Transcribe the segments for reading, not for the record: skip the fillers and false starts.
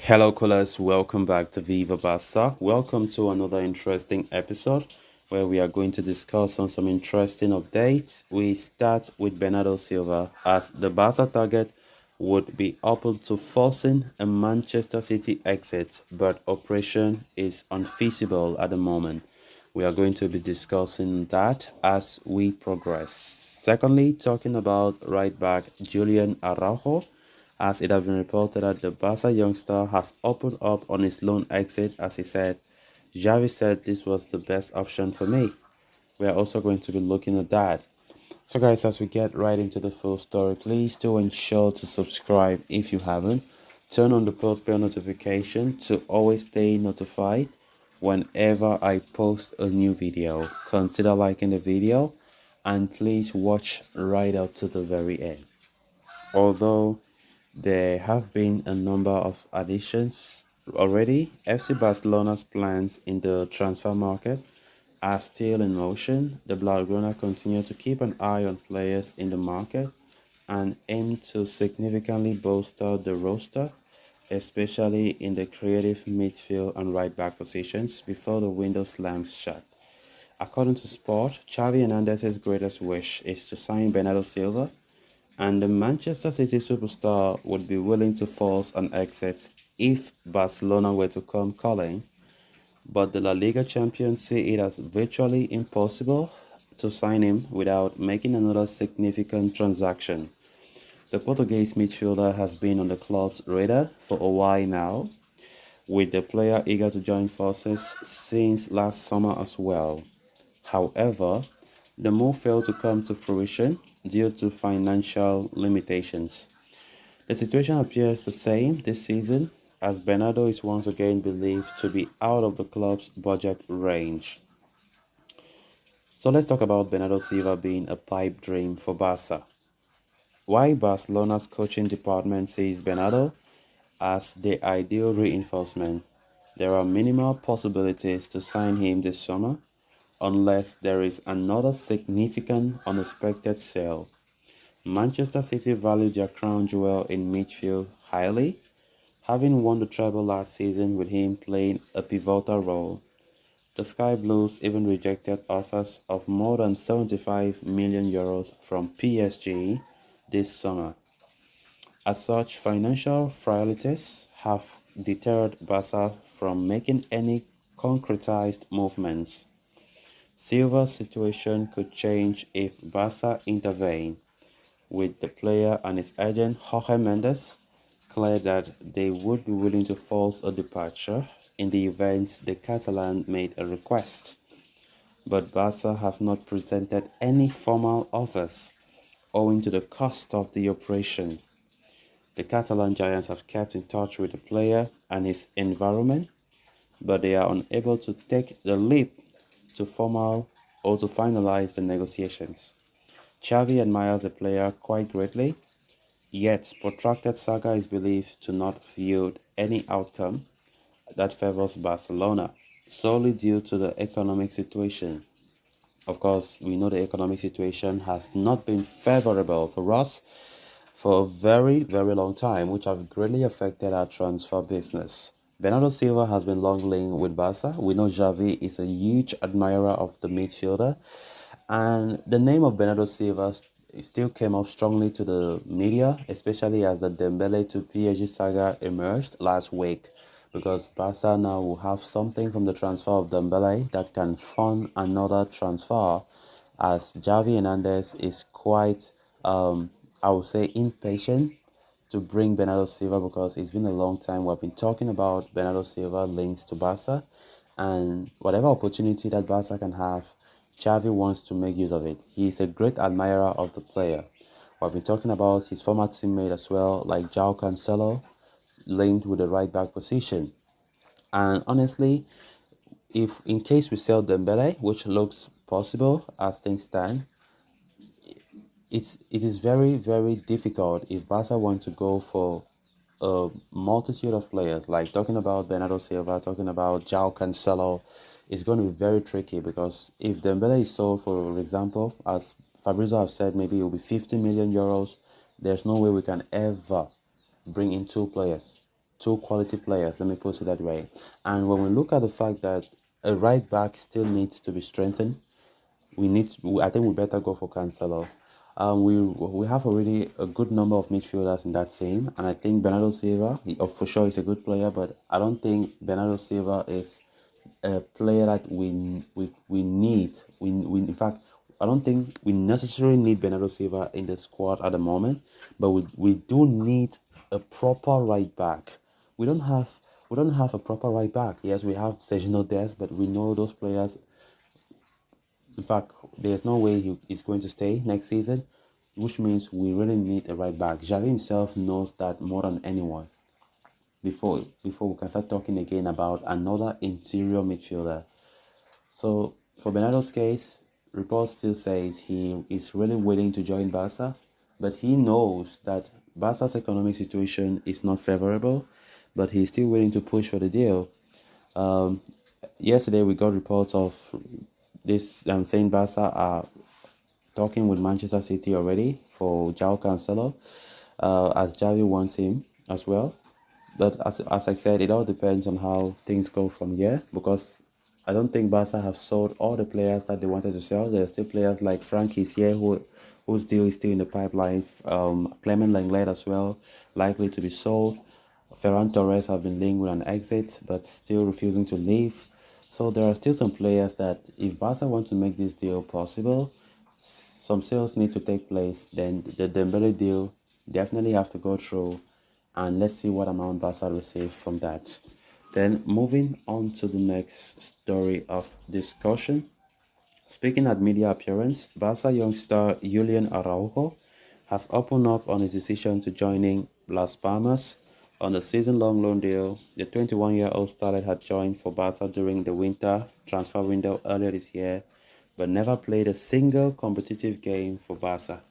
Hello, callers. Welcome back to Viva Barca. Welcome to another interesting episode where we are going to discuss on some interesting updates. We start with Bernardo Silva as the Barca target would be open to forcing a Manchester City exit, but operation is unfeasible at the moment. We are going to be discussing that as we progress. Secondly, talking about right back Julian Araujo, as it has been reported that the Barca youngster has opened up on his loan exit. As he said, Xavi said this was the best option for me. We are also going to be looking at that. So guys, as we get right into the full story, please do ensure to subscribe if you haven't. Turn on the post bell notification to always stay notified whenever I post a new video. Consider liking the video and please watch right up to the very end. Although there have been a number of additions already, FC Barcelona's plans in the transfer market are still in motion. The Blaugrana continue to keep an eye on players in the market and aim to significantly bolster the roster, especially in the creative midfield and right back positions before the window slams shut. According to Sport, Xavi Hernandez's greatest wish is to sign Bernardo Silva, and the Manchester City superstar would be willing to force an exit if Barcelona were to come calling, but the La Liga champions see it as virtually impossible to sign him without making another significant transaction. The Portuguese midfielder has been on the club's radar for a while now, with the player eager to join forces since last summer as well. However, the move failed to come to fruition due to financial limitations. The situation appears the same this season, as Bernardo is once again believed to be out of the club's budget range. So let's talk about Bernardo Silva being a pipe dream for Barca. Why Barcelona's coaching department sees Bernardo as the ideal reinforcement. There are minimal possibilities to sign him this summer unless there is another significant unexpected sale. Manchester City value their crown jewel in midfield highly, having won the treble last season with him playing a pivotal role. The Sky Blues even rejected offers of more than 75 million euros from PSG this summer. As such, financial frailties have deterred Barca from making any concretized movements. Silva's situation could change if Barca intervene, with the player and his agent Jorge Mendes clear that they would be willing to force a departure in the event the Catalan made a request. But Barca have not presented any formal offers owing to the cost of the operation. The Catalan Giants have kept in touch with the player and his environment, but they are unable to take the leap to formal or to finalize the negotiations. Xavi admires the player quite greatly, yet protracted saga is believed to not yield any outcome that favors Barcelona, solely due to the economic situation. Of course, we know the economic situation has not been favorable for us for a very, very long time, which have greatly affected our transfer business. Bernardo Silva has been long linked with Barca. We know Xavi is a huge admirer of the midfielder, and the name of Bernardo Silva still came up strongly to the media, especially as the Dembele to PSG saga emerged last week, because Barca now will have something from the transfer of Dembele that can fund another transfer, as Xavi Hernandez is quite, I would say, impatient to bring Bernardo Silva, because it's been a long time we've been talking about Bernardo Silva links to Barca, and whatever opportunity that Barca can have, Xavi wants to make use of it. He is a great admirer of the player. We've been talking about his former teammate as well, like João Cancelo, linked with the right back position. And honestly, if in case we sell Dembele, which looks possible as things stand, it is very difficult if Barca want to go for a multitude of players, like talking about Bernardo Silva, talking about João Cancelo. It's going to be very tricky, because if Dembele is sold, for example, as Fabrizio have said, maybe it will be 50 million euros. There's no way we can ever bring in two players. two quality players, let me put it that way. And when we look at the fact that a right back still needs to be strengthened, I think we better go for Cancelo. We have already a good number of midfielders in that team, and I think Bernardo Silva, for sure, is a good player, but I don't think Bernardo Silva is a player that we need. We in fact, I don't think we necessarily need Bernardo Silva in the squad at the moment, but we do need a proper right back. We don't have a proper right back. Yes, we have Sergio Des, but we know those players. In fact, there's no way he is going to stay next season, which means we really need a right back. Xavi himself knows that more than anyone. Before we can start talking again about another interior midfielder. So for Bernardo's case, reports still says he is really willing to join Barca, but he knows that Barca's economic situation is not favorable, but he's still willing to push for the deal. Um, Yesterday we got reports of this saying Barca are talking with Manchester City already for João Cancelo, as Xavi wants him as well. But as I said, it all depends on how things go from here, because I don't think Barca have sold all the players that they wanted to sell. There are still players like Frankie here whose deal is still in the pipeline. Clement Lenglet as well, likely to be sold. Ferran Torres have been linked with an exit, but still refusing to leave. So there are still some players that, if Barca want to make this deal possible, some sales need to take place. Then the Dembele deal definitely have to go through, and let's see what amount Barca receive from that. Then moving on to the next story of discussion. Speaking at media appearance, Barca youngster Julian Araujo has opened up on his decision to joining Las Palmas on a season-long loan deal. The 21-year-old starlet had joined for Barca during the winter transfer window earlier this year, but never played a single competitive game for Barca.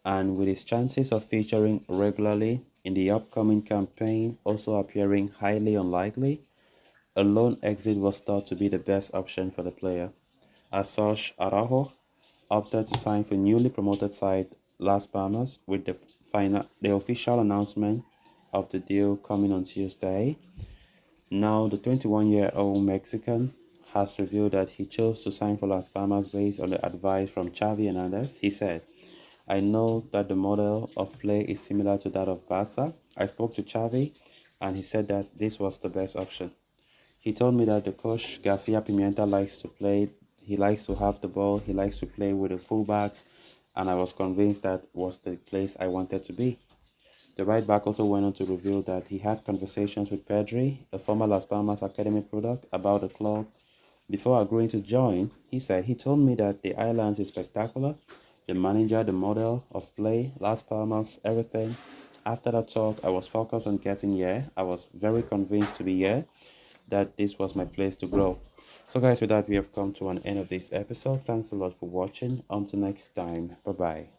And with his chances of featuring regularly in the upcoming campaign also appearing highly unlikely, a loan exit was thought to be the best option for the player. As such, Araujo opted to sign for newly promoted side Las Palmas, with the official announcement of the deal coming on Tuesday. Now, the 21-year-old Mexican has revealed that he chose to sign for Las Palmas based on the advice from Xavi Hernandez. He said, "I know that the model of play is similar to that of Barca. I spoke to Xavi, and he said that this was the best option. He told me that the coach Garcia Pimienta likes to play. He likes to have the ball. He likes to play with the fullbacks, and I was convinced that was the place I wanted to be." The right back also went on to reveal that he had conversations with Pedri, a former Las Palmas academy product, about the club. Before agreeing to join, he said, "He told me that the islands is spectacular, the manager, the model of play, Las Palmas, everything. After that talk, I was focused on getting here. I was very convinced to be here, that this was my place to grow." So guys, with that, we have come to an end of this episode. Thanks a lot for watching. Until next time, bye bye.